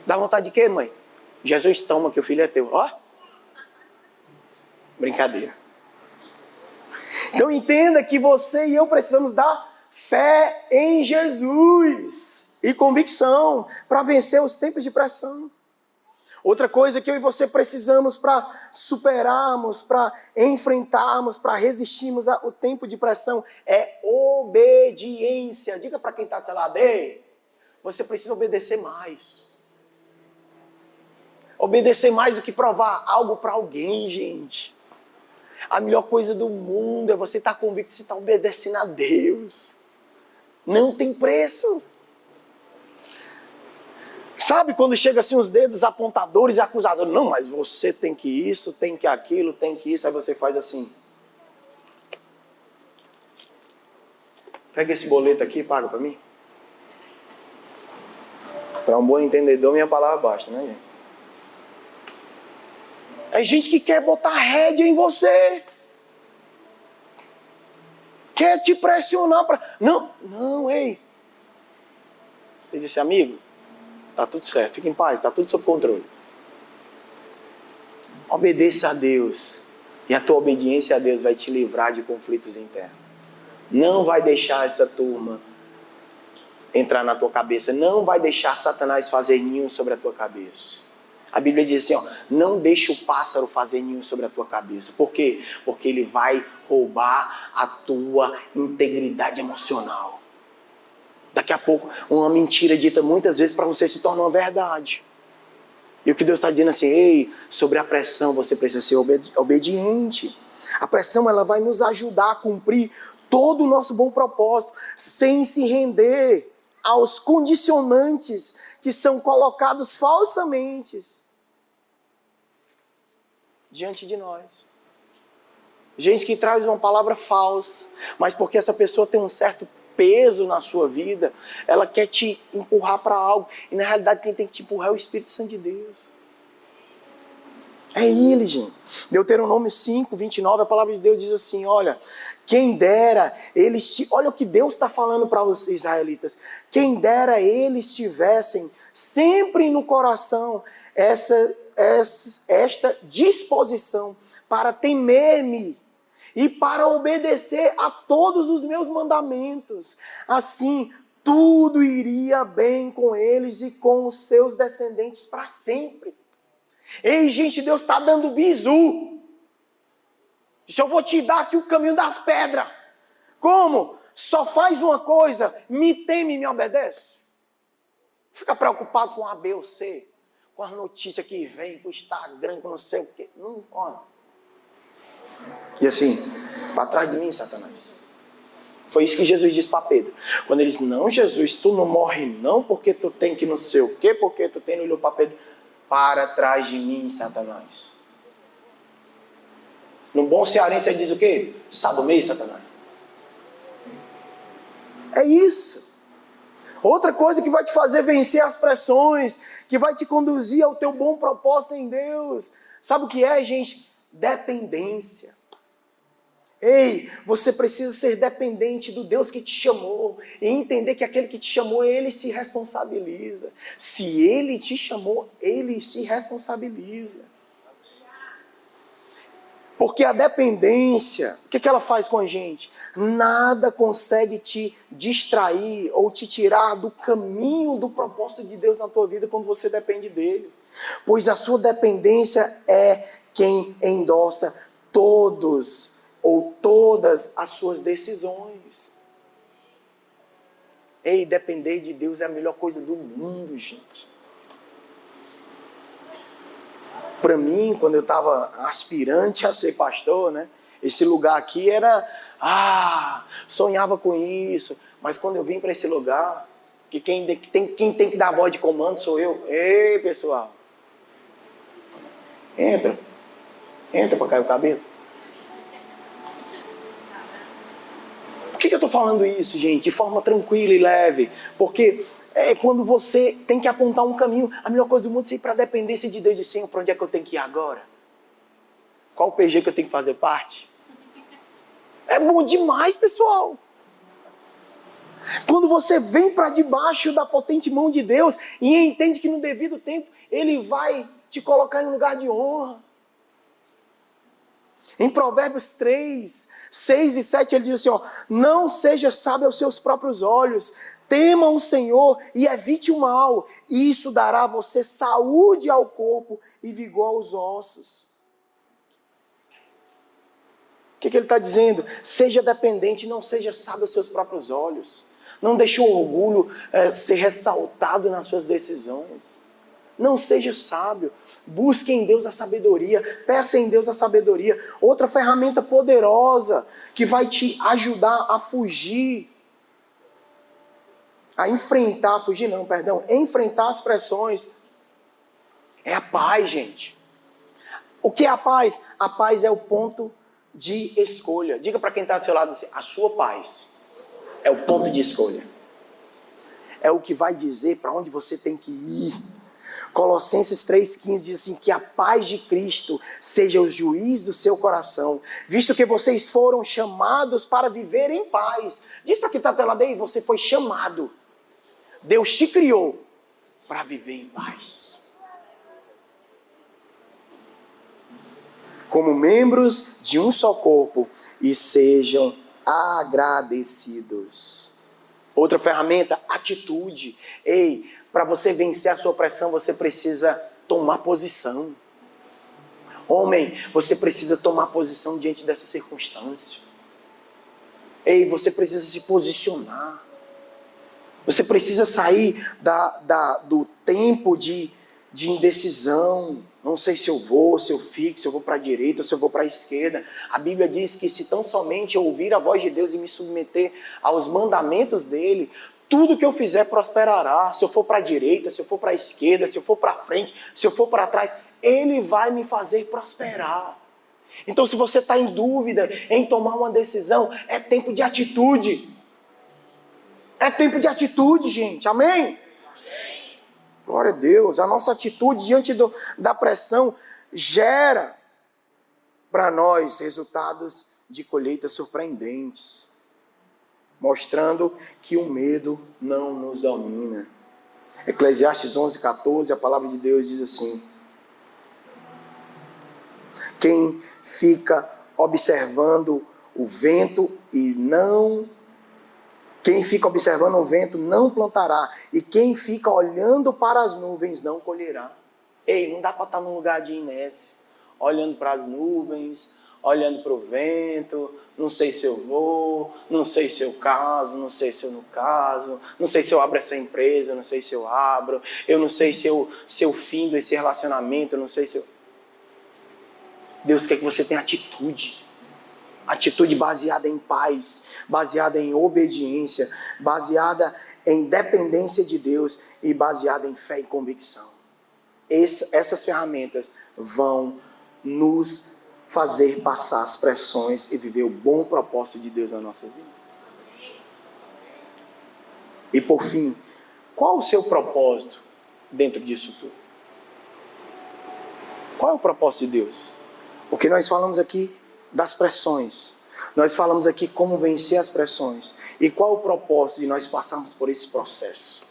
Dá vontade de quê, mãe? Jesus, toma que o filho é teu. Ó. Brincadeira. Então entenda que você e eu precisamos dar fé em Jesus e convicção para vencer os tempos de pressão. Outra coisa que eu e você precisamos para superarmos, para enfrentarmos, para resistirmos ao tempo de pressão é obediência. Diga para quem está do seu lado, ei, você precisa obedecer mais. Obedecer mais do que provar algo para alguém, gente. A melhor coisa do mundo é você estar convicto que você está obedecendo a Deus. Não tem preço. Sabe quando chega assim os dedos apontadores e acusadores? Não, mas você tem que isso, tem que aquilo, tem que isso. Aí você faz assim. Pega esse boleto aqui e paga para mim. Para um bom entendedor, minha palavra basta, né, gente? É gente que quer botar rédea em você. Quer te pressionar para... Não, ei. Você disse, amigo, tá tudo certo, fica em paz, tá tudo sob controle. Obedeça a Deus. E a tua obediência a Deus vai te livrar de conflitos internos. Não vai deixar essa turma entrar na tua cabeça. Não vai deixar Satanás fazer ninho sobre a tua cabeça. A Bíblia diz assim, ó, não deixe o pássaro fazer ninho sobre a tua cabeça. Por quê? Porque ele vai roubar a tua integridade emocional. Daqui a pouco, uma mentira dita muitas vezes para você se torna uma verdade. E o que Deus está dizendo assim, ei, sobre a pressão você precisa ser obediente. A pressão ela vai nos ajudar a cumprir todo o nosso bom propósito, sem se render aos condicionantes que são colocados falsamente diante de nós. Gente que traz uma palavra falsa, mas porque essa pessoa tem um certo peso na sua vida, ela quer te empurrar para algo, e na realidade quem tem que te empurrar é o Espírito Santo de Deus. É ele, gente. Deuteronômio 5, 29, a palavra de Deus diz assim, olha, quem dera eles... Olha o que Deus está falando para os israelitas. Quem dera eles tivessem sempre no coração esta disposição para temer-me e para obedecer a todos os meus mandamentos. Assim, tudo iria bem com eles e com os seus descendentes para sempre. Ei, gente, Deus está dando bizu. Se eu vou te dar aqui o caminho das pedras. Como? Só faz uma coisa, me teme e me obedece. Fica preocupado com A, B ou C, com as notícias que vem, com o Instagram, com não sei o quê. Não, olha. E assim, para trás de mim, Satanás. Foi isso que Jesus disse para Pedro. Quando ele disse, não, Jesus, tu não morre não, porque tu tem que não sei o quê, porque tu tem, olhou para Pedro, para trás de mim, Satanás. No bom cearense ele diz o quê? Sadomei, Satanás. É isso. Outra coisa que vai te fazer vencer as pressões, que vai te conduzir ao teu bom propósito em Deus. Sabe o que é, gente? Dependência. Ei, você precisa ser dependente do Deus que te chamou e entender que aquele que te chamou, ele se responsabiliza. Se ele te chamou, ele se responsabiliza. Porque a dependência, o que ela faz com a gente? Nada consegue te distrair ou te tirar do caminho do propósito de Deus na tua vida quando você depende dele. Pois a sua dependência é quem endossa todos ou todas as suas decisões. Ei, depender de Deus é a melhor coisa do mundo, gente. Para mim, quando eu estava aspirante a ser pastor, né? Esse lugar aqui era... sonhava com isso. Mas quando eu vim para esse lugar, que quem tem que dar a voz de comando sou eu. Ei, pessoal. Entra para cair o cabelo. Por que eu estou falando isso, gente? De forma tranquila e leve. Porque É quando você tem que apontar um caminho. A melhor coisa do mundo é você ir para a dependência de Deus e Senhor, para onde é que eu tenho que ir agora? Qual o PG que eu tenho que fazer parte? É bom demais, pessoal. Quando você vem para debaixo da potente mão de Deus e entende que no devido tempo Ele vai te colocar em um lugar de honra. Em Provérbios 3, 6 e 7 ele diz assim, ó, não seja sábio aos seus próprios olhos, tema o Senhor e evite o mal, e isso dará a você saúde ao corpo e vigor aos ossos. O que ele está dizendo? Seja dependente, não seja sábio aos seus próprios olhos. Não deixe o orgulho ser ressaltado nas suas decisões. Não seja sábio. Busque em Deus a sabedoria. Peça em Deus a sabedoria. Outra ferramenta poderosa que vai te ajudar a fugir. Enfrentar as pressões. É a paz, gente. O que é a paz? A paz é o ponto de escolha. Diga para quem está do seu lado assim, a sua paz é o ponto de escolha. É o que vai dizer para onde você tem que ir. Colossenses 3,15 diz assim, que a paz de Cristo seja o juiz do seu coração, visto que vocês foram chamados para viver em paz. Diz para quem está do seu lado aí, você foi chamado. Deus te criou para viver em paz. Como membros de um só corpo e sejam agradecidos. Outra ferramenta, atitude. Ei, para você vencer a sua pressão, você precisa tomar posição. Homem, você precisa tomar posição diante dessa circunstância. Ei, você precisa se posicionar. Você precisa sair do tempo de indecisão. Não sei se eu vou, se eu fico, se eu vou para a direita, se eu vou para a esquerda. A Bíblia diz que se tão somente eu ouvir a voz de Deus e me submeter aos mandamentos dele, tudo que eu fizer prosperará. Se eu for para a direita, se eu for para a esquerda, se eu for para frente, se eu for para trás, ele vai me fazer prosperar. Então, se você está em dúvida em tomar uma decisão, é tempo de atitude. É tempo de atitude, gente. Amém? Glória a Deus. A nossa atitude diante da pressão gera para nós resultados de colheitas surpreendentes, mostrando que o medo não nos domina. Eclesiastes 11:14, a palavra de Deus diz assim: quem fica observando o vento não plantará, e quem fica olhando para as nuvens não colherá. Ei, não dá para estar num lugar de inércia, olhando para as nuvens, olhando para o vento, não sei se eu vou, não sei se eu caso, não sei se eu não caso, não sei se eu abro essa empresa, não sei se eu abro, eu não sei se eu findo esse relacionamento, não sei se eu... Deus quer que você tenha atitude. Atitude baseada em paz, baseada em obediência, baseada em dependência de Deus e baseada em fé e convicção. Essas ferramentas vão nos fazer passar as pressões e viver o bom propósito de Deus na nossa vida. E por fim, qual o seu propósito dentro disso tudo? Qual é o propósito de Deus? Porque nós falamos aqui das pressões. Nós falamos aqui como vencer as pressões. E qual o propósito de nós passarmos por esse processo?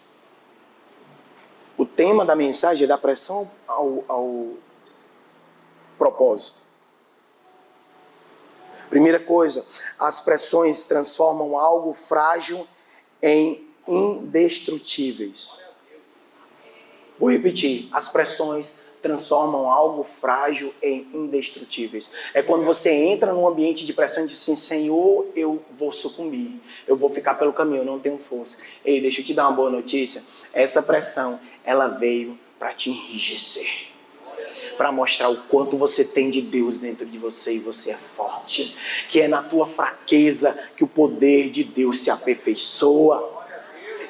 O tema da mensagem é da pressão ao propósito. Primeira coisa, as pressões transformam algo frágil em indestrutíveis. Vou repetir, as pressões transformam algo frágil em indestrutíveis. É quando você entra num ambiente de pressão e diz assim: Senhor, eu vou sucumbir, eu vou ficar pelo caminho, eu não tenho força. Ei, deixa eu te dar uma boa notícia. Essa pressão, ela veio para te enrijecer, para mostrar o quanto você tem de Deus dentro de você e você é forte. Que é na tua fraqueza que o poder de Deus se aperfeiçoa.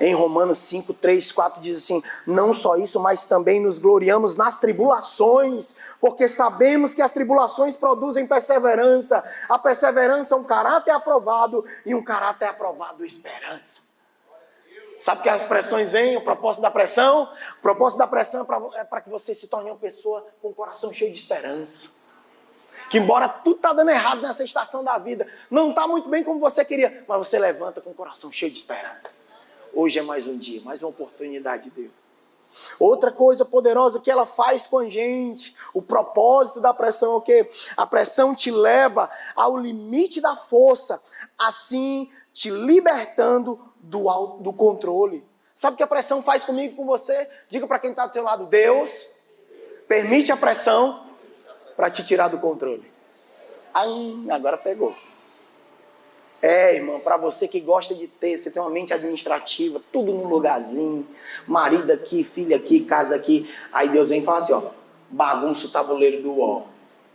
Em Romanos 5, 3, 4 diz assim: não só isso, mas também nos gloriamos nas tribulações, porque sabemos que as tribulações produzem perseverança. A perseverança é um caráter aprovado, e um caráter aprovado esperança. Sabe que as pressões vêm, o propósito da pressão? O propósito da pressão é para que você se torne uma pessoa com o coração cheio de esperança. Que embora tudo está dando errado nessa estação da vida, não está muito bem como você queria, mas você levanta com o coração cheio de esperança. Hoje é mais um dia, mais uma oportunidade de Deus. Outra coisa poderosa que ela faz com a gente, o propósito da pressão é o quê? A pressão te leva ao limite da força, assim te libertando do controle. Sabe o que a pressão faz comigo e com você? Diga para quem está do seu lado, Deus permite a pressão para te tirar do controle. Agora pegou. Irmão, para você que gosta de ter, você tem uma mente administrativa, tudo num lugarzinho, marido aqui, filho aqui, casa aqui, aí Deus vem e fala assim, ó, bagunça o tabuleiro do ó.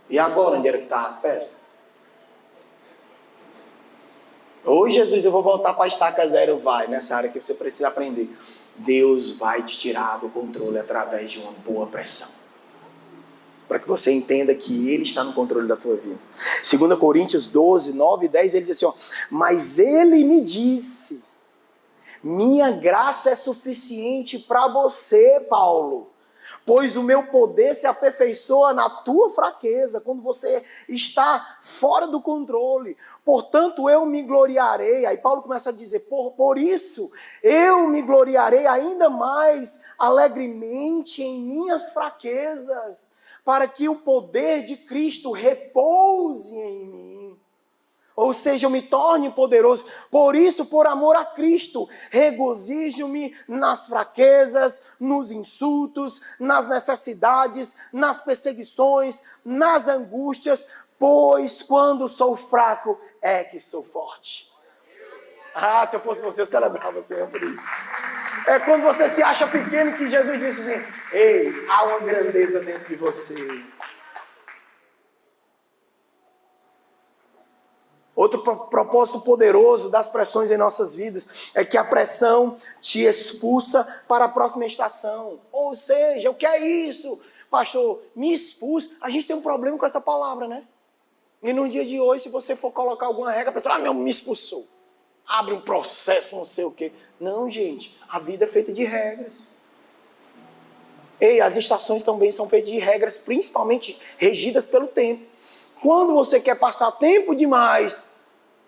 E agora, onde era que estavam as peças? Ô Jesus, eu vou voltar para a estaca zero, vai, nessa área que você precisa aprender. Deus vai te tirar do controle através de uma boa pressão. Para que você entenda que Ele está no controle da tua vida. 2 Coríntios 12, 9 e 10, ele diz assim, ó, mas Ele me disse, minha graça é suficiente para você, Paulo, pois o meu poder se aperfeiçoa na tua fraqueza, quando você está fora do controle. Portanto, eu me gloriarei. Aí Paulo começa a dizer, por isso, eu me gloriarei ainda mais alegremente em minhas fraquezas, para que o poder de Cristo repouse em mim. Ou seja, eu me torne poderoso. Por isso, por amor a Cristo, regozijo-me nas fraquezas, nos insultos, nas necessidades, nas perseguições, nas angústias, pois quando sou fraco é que sou forte. Se eu fosse você, eu celebrava sempre isso. É quando você se acha pequeno que Jesus disse assim, ei, há uma grandeza dentro de você. Outro propósito poderoso das pressões em nossas vidas é que a pressão te expulsa para a próxima estação. Ou seja, o que é isso? Pastor, me expulsa. A gente tem um problema com essa palavra, né? E no dia de hoje, se você for colocar alguma regra, a pessoa, me expulsou. Abre um processo, não sei o quê. Não, gente, a vida é feita de regras. As estações também são feitas de regras, principalmente regidas pelo tempo. Quando você quer passar tempo demais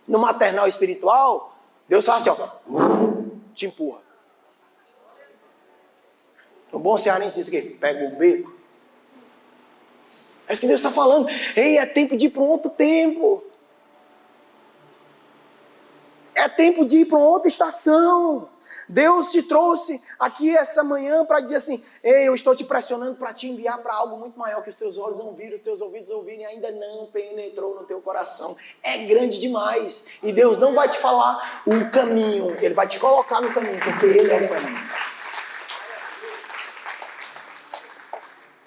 no maternal espiritual, Deus fala assim, ó, te empurra. O bom cearense diz o quê? Pega o beco. É isso que Deus está falando. É tempo de ir para um outro tempo. É tempo de ir para uma outra estação. Deus te trouxe aqui essa manhã para dizer assim, eu estou te pressionando para te enviar para algo muito maior que os teus olhos não viram, os teus ouvidos ouviram e ainda não penetrou no teu coração. É grande demais. E Deus não vai te falar o caminho, Ele vai te colocar no caminho, porque Ele é o caminho.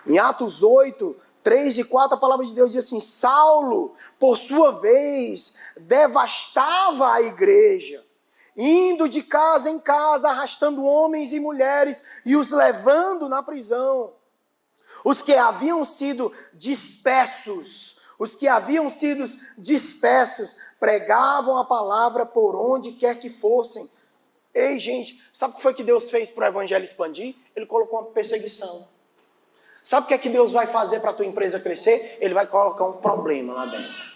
Em Atos 8, 3 e 4, a palavra de Deus diz assim, Saulo, por sua vez, devastava a igreja, indo de casa em casa, arrastando homens e mulheres e os levando na prisão. Os que haviam sido dispersos, pregavam a palavra por onde quer que fossem. Gente, sabe o que foi que Deus fez para o evangelho expandir? Ele colocou uma perseguição. Sabe o que é que Deus vai fazer para a tua empresa crescer? Ele vai colocar um problema lá dentro.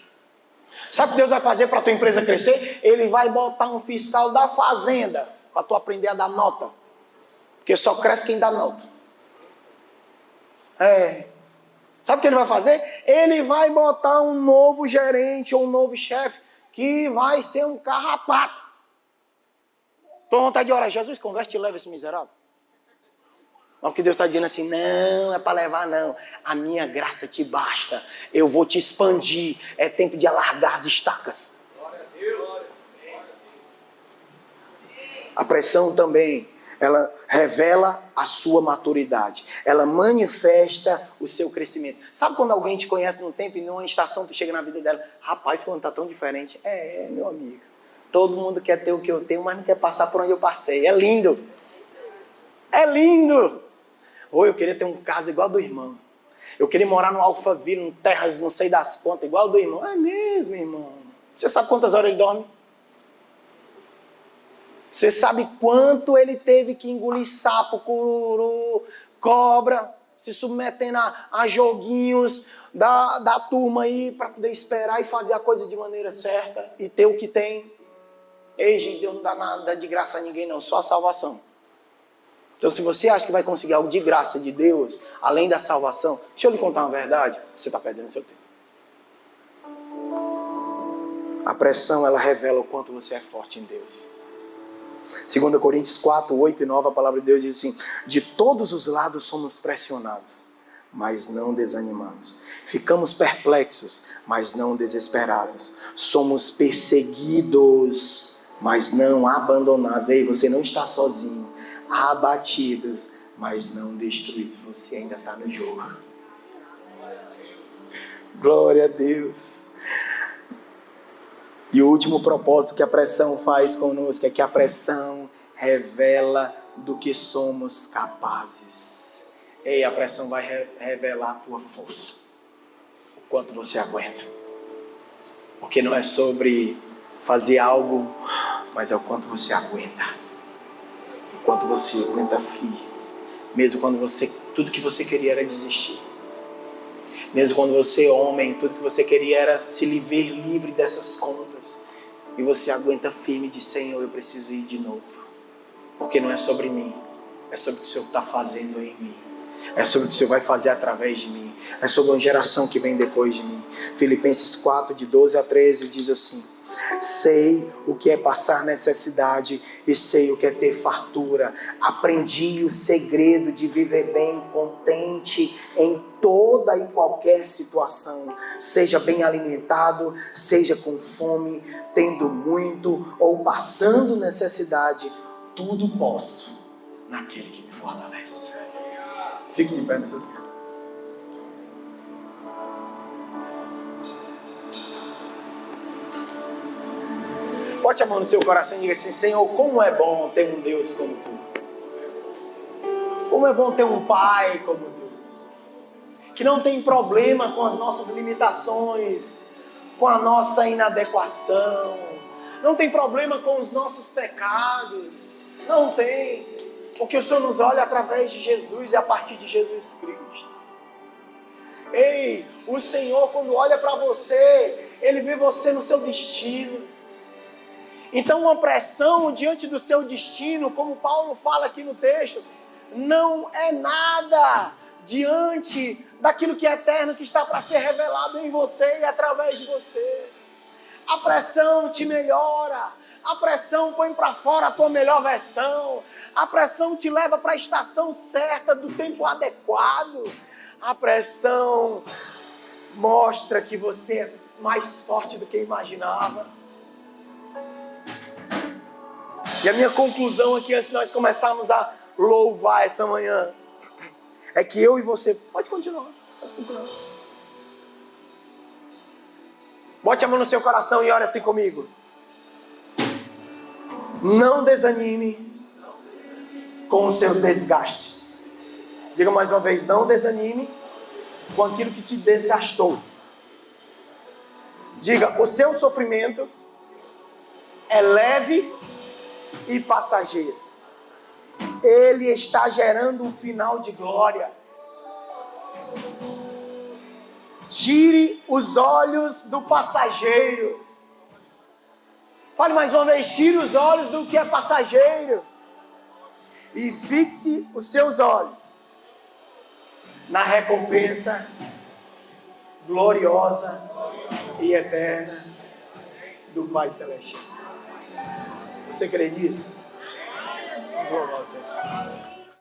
Sabe o que Deus vai fazer para a tua empresa crescer? Ele vai botar um fiscal da fazenda para tu aprender a dar nota. Porque só cresce quem dá nota. Sabe o que ele vai fazer? Ele vai botar um novo gerente ou um novo chefe que vai ser um carrapato. Estou com vontade de orar. Jesus, converte e leva esse miserável. Mas o que Deus está dizendo assim, não é para levar não, a minha graça te basta, eu vou te expandir, é tempo de alargar as estacas. A pressão também, ela revela a sua maturidade, ela manifesta o seu crescimento. Sabe quando alguém te conhece num tempo e numa estação tu chega na vida dela, rapaz, fulano está tão diferente. Meu amigo, todo mundo quer ter o que eu tenho, mas não quer passar por onde eu passei, é lindo. É lindo! Eu queria ter um casa igual do irmão. Eu queria morar no Alphaville, em terras não sei das quantas, igual do irmão. É mesmo, irmão. Você sabe quantas horas ele dorme? Você sabe quanto ele teve que engolir sapo, cururu, cobra, se submetendo a joguinhos da turma aí para poder esperar e fazer a coisa de maneira certa e ter o que tem. Ei, gente, Deus não dá nada de graça a ninguém não, só a salvação. Então, se você acha que vai conseguir algo de graça de Deus, além da salvação, deixa eu lhe contar uma verdade, você está perdendo seu tempo. A pressão, ela revela o quanto você é forte em Deus. 2 Coríntios 4, 8 e 9, a palavra de Deus diz assim: de todos os lados somos pressionados, mas não desanimados. Ficamos perplexos, mas não desesperados. Somos perseguidos, mas não abandonados. Ei, você não está sozinho. Abatidos, mas não destruídos. Você ainda está no jogo. Glória a Deus. E o último propósito que a pressão faz conosco é que a pressão revela do que somos capazes. Ei, a pressão vai revelar a tua força. O quanto você aguenta. Porque não é sobre fazer algo, mas é o quanto você aguenta. O quanto você aguenta firme. Mesmo quando tudo que você queria era desistir. Mesmo quando você, homem, tudo que você queria era se ver livre dessas contas. E você aguenta firme e diz: Senhor, eu preciso ir de novo. Porque não é sobre mim. É sobre o que o Senhor está fazendo em mim. É sobre o que o Senhor vai fazer através de mim. É sobre uma geração que vem depois de mim. Filipenses 4, de 12 a 13 diz assim: sei o que é passar necessidade e sei o que é ter fartura. Aprendi o segredo de viver bem, contente em toda e qualquer situação. Seja bem alimentado, seja com fome, tendo muito ou passando necessidade. Tudo posso naquele que me fortalece. Fique de pé no seu tempo. Bote a mão no seu coração e diga assim: Senhor, como é bom ter um Deus como Tu. Como é bom ter um Pai como Tu. Que não tem problema com as nossas limitações, com a nossa inadequação. Não tem problema com os nossos pecados. Não tem. Porque o Senhor nos olha através de Jesus e a partir de Jesus Cristo. Ei, o Senhor, quando olha para você, Ele vê você no seu destino. Então, uma pressão diante do seu destino, como Paulo fala aqui no texto, não é nada diante daquilo que é eterno, que está para ser revelado em você e através de você. A pressão te melhora, a pressão põe para fora a tua melhor versão, a pressão te leva para a estação certa, do tempo adequado. A pressão mostra que você é mais forte do que imaginava. E a minha conclusão aqui, antes de nós começarmos a louvar essa manhã, é que eu e você... Pode continuar. Bote a mão no seu coração e ore assim comigo. Não desanime com os seus desgastes. Diga mais uma vez: não desanime com aquilo que te desgastou. Diga: o seu sofrimento é leve e passageiro. Ele está gerando um final de glória. Tire os olhos do passageiro. Fale mais uma vez: tire os olhos do que é passageiro e fixe os seus olhos na recompensa gloriosa e eterna do Pai Celestial. Você crê nisso? Vamos louvar o Senhor.